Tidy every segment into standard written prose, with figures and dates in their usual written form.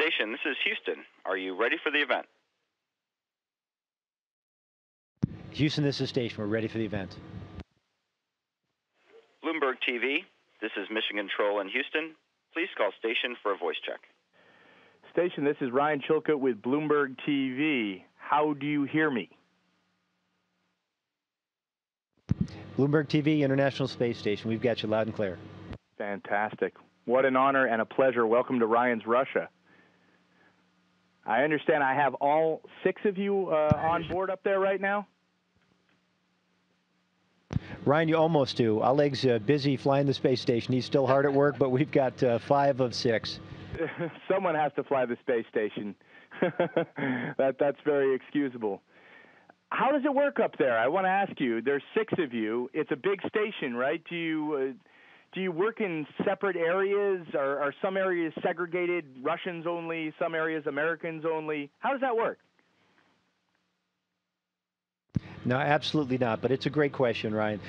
Station, this is Houston. Are you ready for the event? Houston, this is Station. We're ready for the event. Bloomberg TV, this is Mission Control in Houston. Please call Station for a voice check. Station, this is Ryan Chilcote with Bloomberg TV. How do you hear me? Bloomberg TV, International Space Station. We've got you loud and clear. Fantastic. What an honor and a pleasure. Welcome to Ryan's Russia. I understand I have all 6 of you on board up there right now? Ryan, you almost do. Oleg's busy flying the space station. He's still hard at work, but we've got 5 of 6. Someone has to fly the space station. That's very excusable. How does it work up there? I want to ask you. There's 6 of you. It's a big station, right? Do you work in separate areas? Are some areas segregated, Russians only, some areas Americans only? How does that work? No, absolutely not. But it's a great question, Ryan.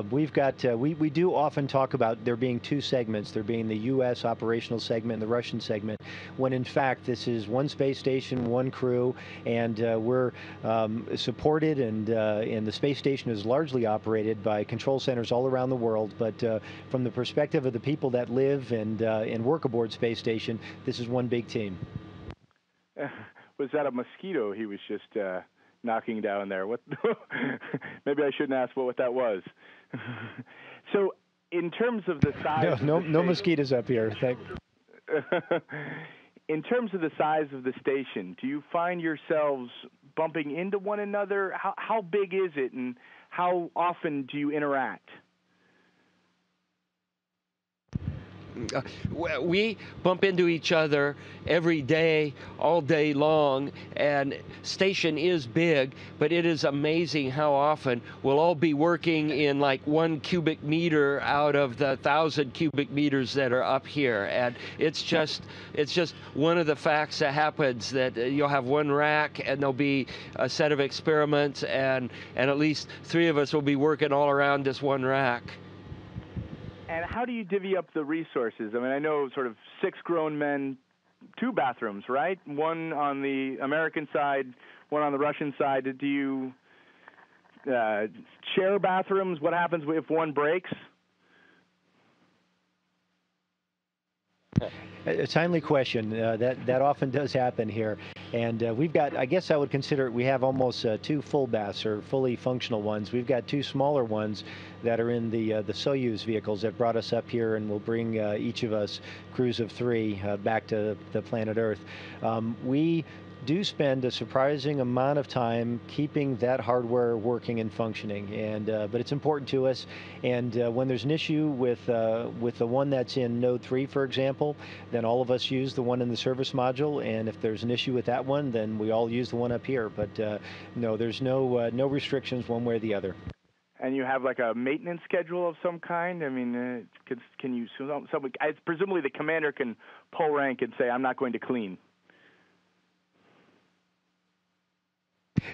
We've got we do often talk about there being 2 segments, there being the U.S. operational segment and the Russian segment, when in fact this is one space station, one crew, and we're supported, and the space station is largely operated by control centers all around the world. But from the perspective of the people that live and work aboard space station, this is one big team. Was that a mosquito he was just knocking down there? What? Maybe I shouldn't ask what that was. So, in terms of the size, no mosquitoes up here. In terms of the size of the station, do you find yourselves bumping into one another? How big is it, and how often do you interact? We bump into each other every day, all day long, and station is big, but it is amazing how often we'll all be working in like 1 cubic meter out of the 1,000 cubic meters that are up here, and it's just one of the facts that happens, that you'll have one rack and there'll be a set of experiments, and at least 3 of us will be working all around this one rack. And how do you divvy up the resources? I mean, I know sort of 6 grown men, 2 bathrooms, right? One on the American side, one on the Russian side. Do you share bathrooms? What happens if one breaks? A timely question. That often does happen here. And we've got, I guess I would consider it, we have almost 2 full baths, or fully functional ones. We've got 2 smaller ones that are in the Soyuz vehicles that brought us up here and will bring each of us, crews of 3, back to the planet Earth. We do spend a surprising amount of time keeping that hardware working and functioning, and but it's important to us. And when there's an issue with the one that's in node 3, for example, then all of us use the one in the service module, and if there's an issue with that one, then we all use the one up here. But no, there's no restrictions one way or the other. And you have like a maintenance schedule of some kind? I mean, can you? Presumably the commander can pull rank and say, "I'm not going to clean."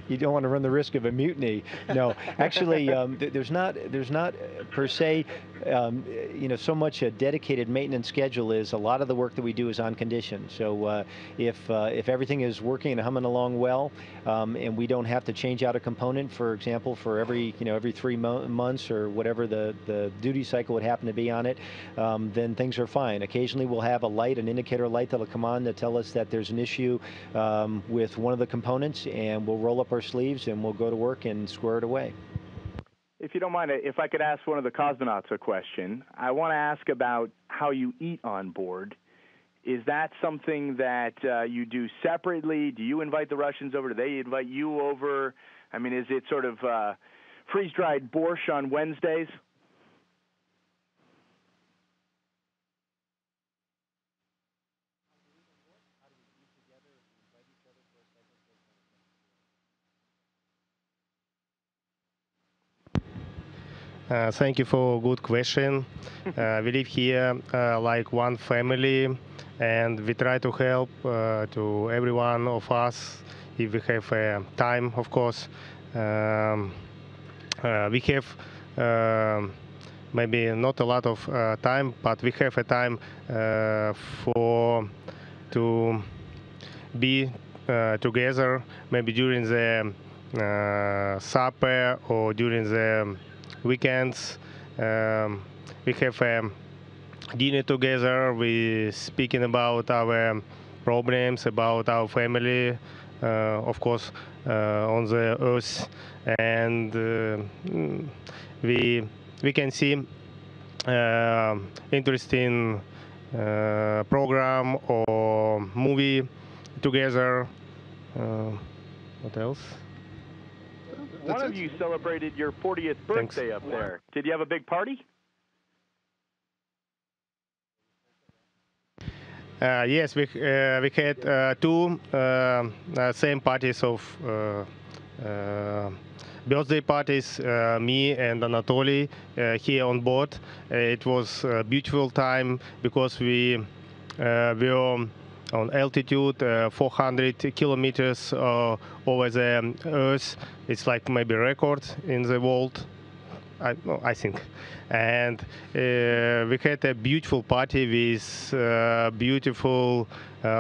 You don't want to run the risk of a mutiny. No, actually, there's not per se, so much a dedicated maintenance schedule. Is a lot of the work that we do is on condition. So if everything is working and humming along well, and we don't have to change out a component, for example, for every 3 months or whatever the duty cycle would happen to be on it, then things are fine. Occasionally, we'll have an indicator light that'll come on to tell us that there's an issue with one of the components, and we'll roll up our sleeves and we'll go to work and square it away. If you don't mind, if I could ask one of the cosmonauts a question, I want to ask about how you eat on board. Is that something that you do separately? Do you invite the Russians over? Do they invite you over? I mean, is it sort of freeze-dried borscht on Wednesdays? Thank you for a good question. We live here like one family, and we try to help to every one of us if we have time, of course. We have maybe not a lot of time, but we have a time to be together, maybe during the supper or during the weekends. We have dinner together. We speaking about our problems, about our family, of course, on the earth, and we can see interesting program or movie together. What else? One of you celebrated your 40th birthday up there. Did you have a big party? Yes, we had two same parties of birthday parties, me and Anatoly here on board. It was a beautiful time because we were on altitude 400 kilometers over the Earth. It's like maybe record in the world. I think. And we had a beautiful party with beautiful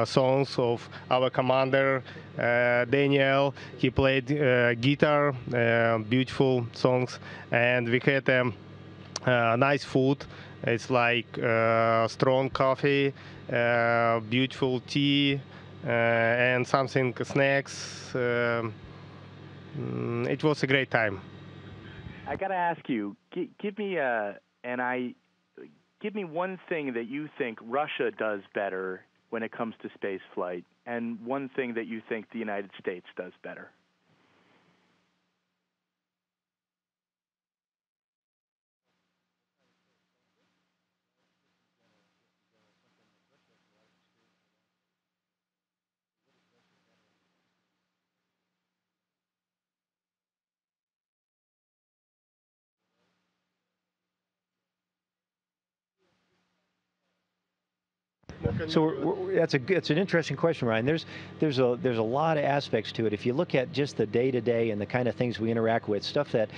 songs of our commander, Daniel. He played guitar, beautiful songs. And we had nice food. It's like strong coffee, beautiful tea, and something snacks. It was a great time. I got to ask you, give me one thing that you think Russia does better when it comes to space flight, and one thing that you think the United States does better. So it's an interesting question, Ryan. There's a lot of aspects to it. If you look at just the day-to-day and the kind of things we interact with, stuff that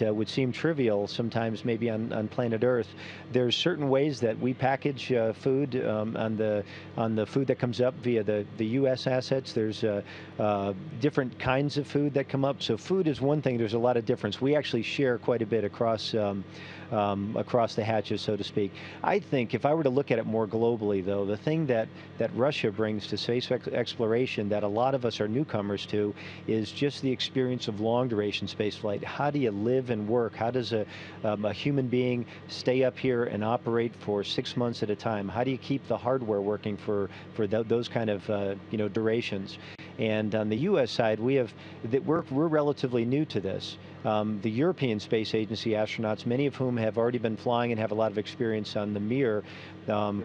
would seem trivial sometimes maybe on planet Earth, there's certain ways that we package food on the food that comes up via the U.S. assets. There's different kinds of food that come up. So food is one thing. There's a lot of difference. We actually share quite a bit across the hatches, so to speak. I think if I were to look at it more globally, though, the thing that Russia brings to space exploration that a lot of us are newcomers to is just the experience of long-duration spaceflight. How do you live and work? How does a human being stay up here and operate for 6 months at a time? How do you keep the hardware working for those kind of durations? And on the U.S. side, we're relatively new to this. The European Space Agency astronauts, many of whom have already been flying and have a lot of experience on the Mir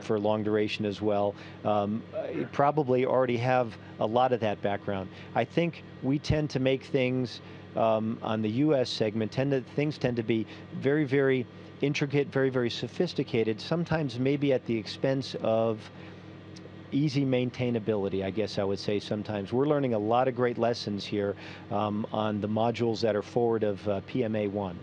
for long duration as well, probably already have a lot of that background. I think we tend to make things on the U.S. segment, things tend to be very, very intricate, very, very sophisticated, sometimes maybe at the expense of easy maintainability, I guess I would say sometimes. We're learning a lot of great lessons here on the modules that are forward of PMA-1.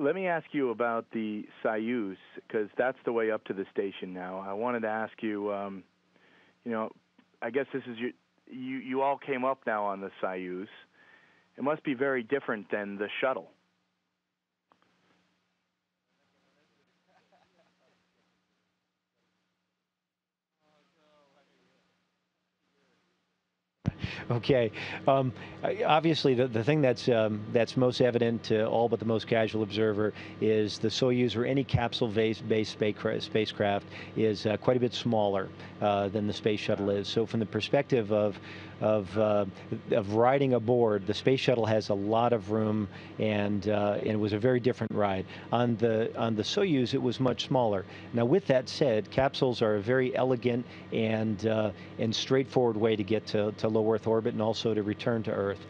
Let me ask you about the Soyuz, because that's the way up to the station now. I wanted to ask you, I guess this is you all came up now on the Soyuz. It must be very different than the shuttle. Okay. Obviously, the thing that's most evident to all but the most casual observer is the Soyuz or any capsule-based spacecraft is quite a bit smaller than the space shuttle is. So, from the perspective of riding aboard, the space shuttle has a lot of room, and it was a very different ride. On the Soyuz, it was much smaller. Now, with that said, capsules are a very elegant and straightforward way to get to low Earth orbit and also to return to Earth.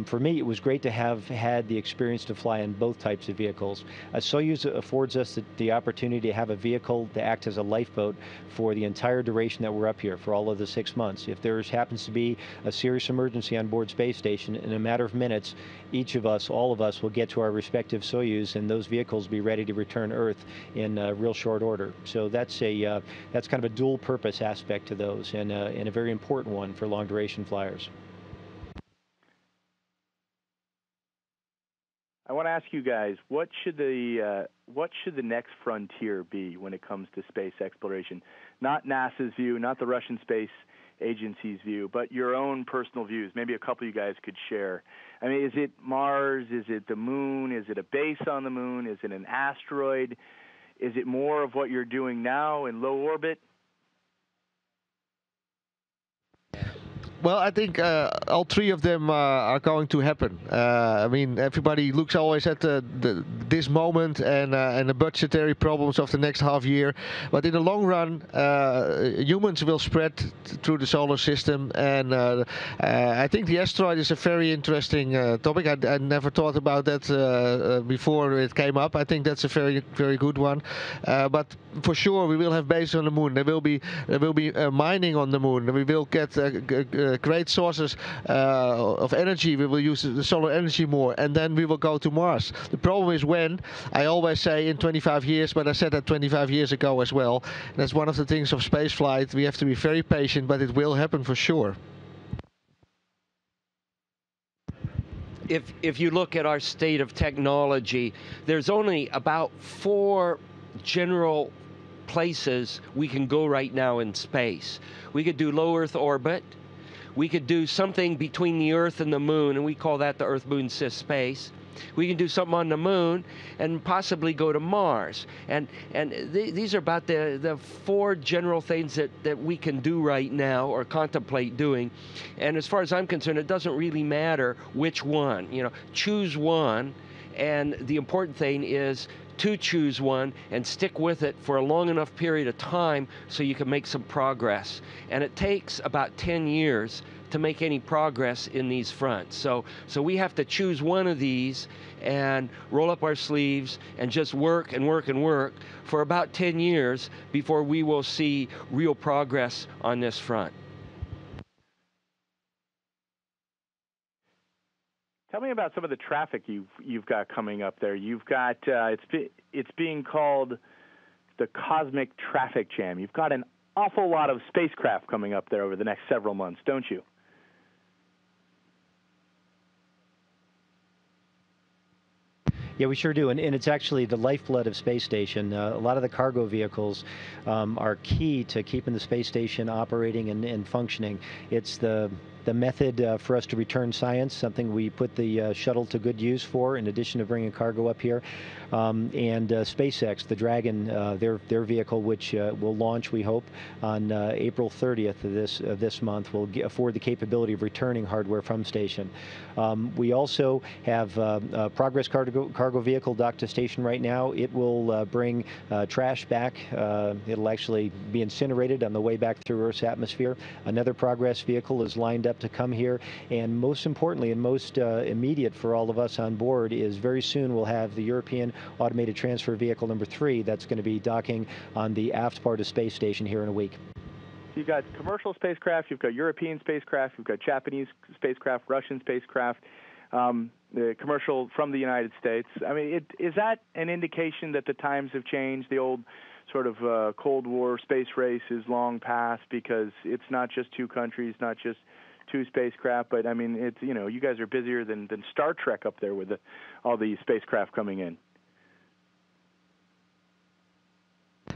For me, it was great to have had the experience to fly in both types of vehicles. Soyuz affords us the opportunity to have a vehicle to act as a lifeboat for the entire duration that we're up here, for all of the 6 months. If there happens to be a serious emergency on board space station, in a matter of minutes, each of us, all of us, will get to our respective Soyuz, and those vehicles will be ready to return Earth in real short order. So that's kind of a dual purpose aspect to those, and a very important one for long duration flyers. I want to ask you guys, what should the next frontier be when it comes to space exploration? Not NASA's view, not the Russian Space Agency's view, but your own personal views. Maybe a couple of you guys could share. I mean, is it Mars? Is it the moon? Is it a base on the moon? Is it an asteroid? Is it more of what you're doing now in low orbit? Well, I think all three of them are going to happen. I mean, everybody looks always at this moment and the budgetary problems of the next half year. But in the long run, humans will spread through the solar system. And I think the asteroid is a very interesting topic. I never thought about that before it came up. I think that's a very, very good one. But for sure, we will have bases on the moon. There will be mining on the moon. We will get great sources of energy. We will use the solar energy more, and then we will go to Mars. The problem is when. I always say in 25 years, but I said that 25 years ago as well. That's one of the things of spaceflight. We have to be very patient, but it will happen for sure. If you look at our state of technology, there's only about 4 general places we can go right now in space. We could do low Earth orbit. We could do something between the Earth and the moon, and we call that the Earth-Moon Cis space. We can do something on the moon and possibly go to Mars. And these are about the 4 general things that we can do right now or contemplate doing. And as far as I'm concerned, it doesn't really matter which one. You know, choose one, and the important thing is to choose one and stick with it for a long enough period of time so you can make some progress. And it takes about 10 years to make any progress in these fronts. So we have to choose one of these and roll up our sleeves and just work and work and work for about 10 years before we will see real progress on this front. Tell me about some of the traffic you've got coming up there. You've got it's being called the Cosmic Traffic Jam. You've got an awful lot of spacecraft coming up there over the next several months, don't you? Yeah, we sure do, and it's actually the lifeblood of space station. A lot of the cargo vehicles are key to keeping the space station operating and functioning. It's the method for us to return science, something we put the shuttle to good use for, in addition to bringing cargo up here. And SpaceX, the Dragon, their vehicle, which will launch, we hope, on April 30th of this month, will afford the capability of returning hardware from station. We also have a Progress cargo vehicle docked to station right now. It will bring trash back. It'll actually be incinerated on the way back through Earth's atmosphere. Another Progress vehicle is lined up to come here, and most importantly and most immediate for all of us on board is very soon we'll have the European Automated Transfer Vehicle number 3 that's going to be docking on the aft part of space station here in a week. So you've got commercial spacecraft, you've got European spacecraft, you've got Japanese spacecraft, Russian spacecraft, the commercial from the United States. I mean, is that an indication that the times have changed? The old sort of Cold War space race is long past because it's not just 2 countries, not just 2 spacecraft, but I mean, it's, you know, you guys are busier than Star Trek up there with all these spacecraft coming in.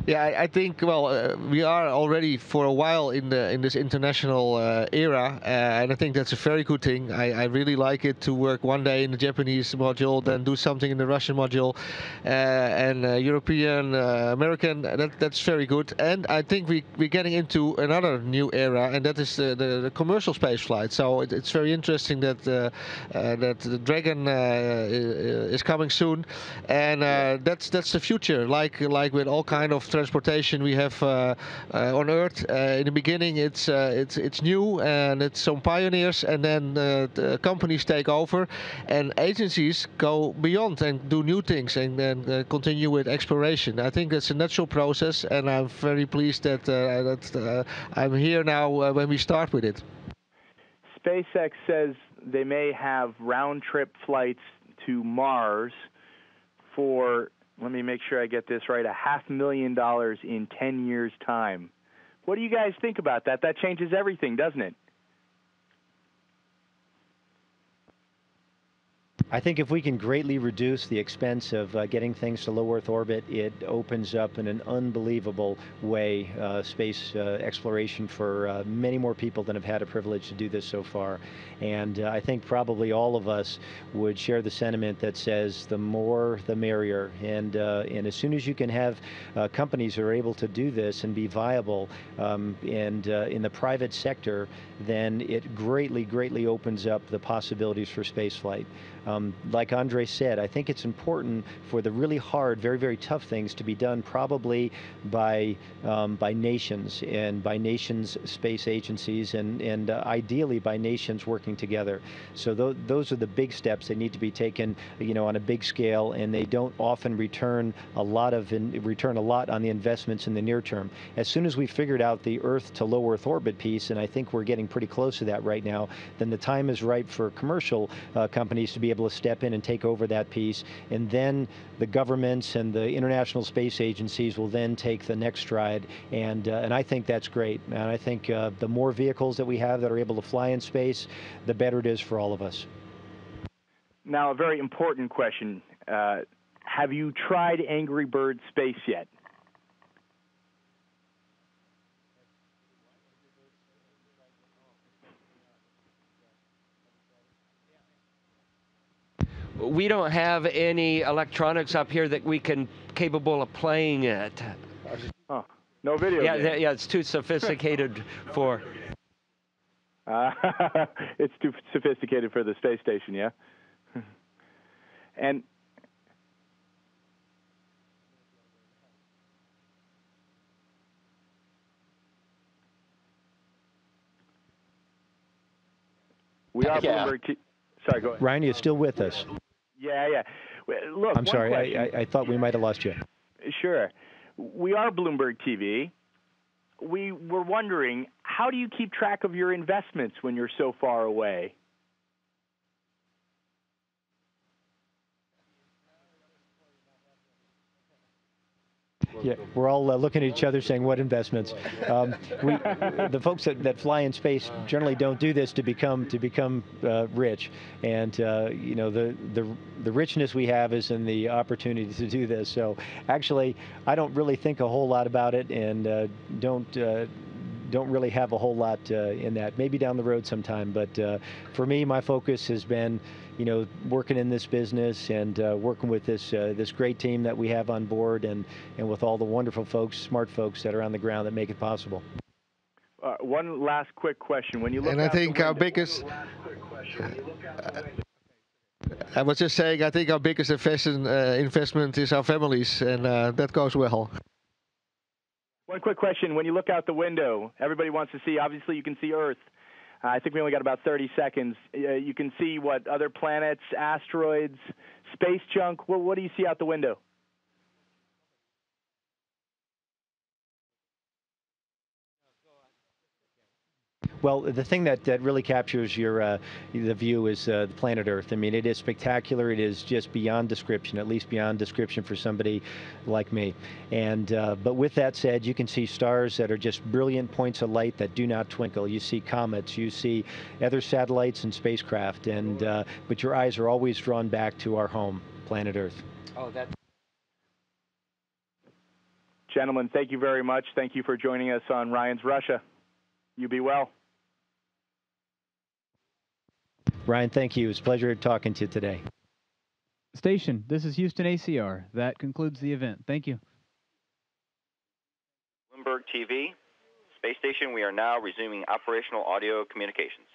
Yeah, I think, well, we are already for a while in this international era, and I think that's a very good thing. I really like it to work one day in the Japanese module, then do something in the Russian module, and European, American. That's very good. And I think we're getting into another new era, and that is the commercial space flight. So it's very interesting that the Dragon is coming soon, and that's the future. Like with all kind of transportation we have on Earth. In the beginning, it's new and it's some pioneers, and then the companies take over, and agencies go beyond and do new things and then continue with exploration. I think that's a natural process, and I'm very pleased that I'm here now when we start with it. SpaceX says they may have round-trip flights to Mars for, let me make sure I get this right, $500,000 in 10 years' time. What do you guys think about that? That changes everything, doesn't it? I think if we can greatly reduce the expense of getting things to low Earth orbit, it opens up in an unbelievable way space exploration for many more people than have had a privilege to do this so far. And I think probably all of us would share the sentiment that says the more the merrier. And as soon as you can have companies who are able to do this and be viable in the private sector, then it greatly opens up the possibilities for spaceflight. Like Andre said, I think it's important for the really hard, very tough things to be done probably by nations and by nations' space agencies and ideally by nations working together. So those are the big steps that need to be taken, on a big scale, and they don't often return a lot on the investments in the near term. As soon as we figured out the Earth to low Earth orbit piece, and I think we're getting pretty close to that right now, then the time is ripe for commercial companies to be able to step in and take over that piece, and then the governments and the international space agencies will then take the next stride, and I think that's great. And I think the more vehicles that we have that are able to fly in space, the better it is for all of us. Now, a very important question. Have you tried Angry Bird Space yet? We don't have any electronics up here that we can capable of playing it. Oh, no video game. Yeah, it's too sophisticated for. It's too sophisticated for the space station, yeah. And we are Bloomberg. Sorry, go ahead. Ryan, are you still with us? Yeah. Look, I'm sorry, I thought we might have lost you. Sure. We are Bloomberg TV. We were wondering, how do you keep track of your investments when you're so far away? Yeah, we're all looking at each other saying, what investments? The folks that fly in space generally don't do this to become rich. And, the richness we have is in the opportunity to do this. So actually, I don't really think a whole lot about it, and don't really have a whole lot in that. Maybe down the road sometime, but for me, my focus has been, working in this business and working with this great team that we have on board, and with all the wonderful folks, smart folks that are on the ground that make it possible. One last quick question: when you look, and I think our biggest. I was just saying, I think our biggest investment is our families, and that goes well. One quick question. When you look out the window, everybody wants to see, obviously you can see Earth. I think we only got about 30 seconds. You can see what, other planets, asteroids, space junk. What do you see out the window? Well, the thing that really captures the view is the planet Earth. I mean, it is spectacular. It is just beyond description, at least beyond description for somebody like me. And but with that said, you can see stars that are just brilliant points of light that do not twinkle. You see comets. You see other satellites and spacecraft. And but your eyes are always drawn back to our home, planet Earth. Oh, that. Gentlemen, thank you very much. Thank you for joining us on Ryan's Russia. You be well. Ryan, thank you. It's a pleasure talking to you today. Station, this is Houston ACR. That concludes the event. Thank you. Bloomberg TV, space station, we are now resuming operational audio communications.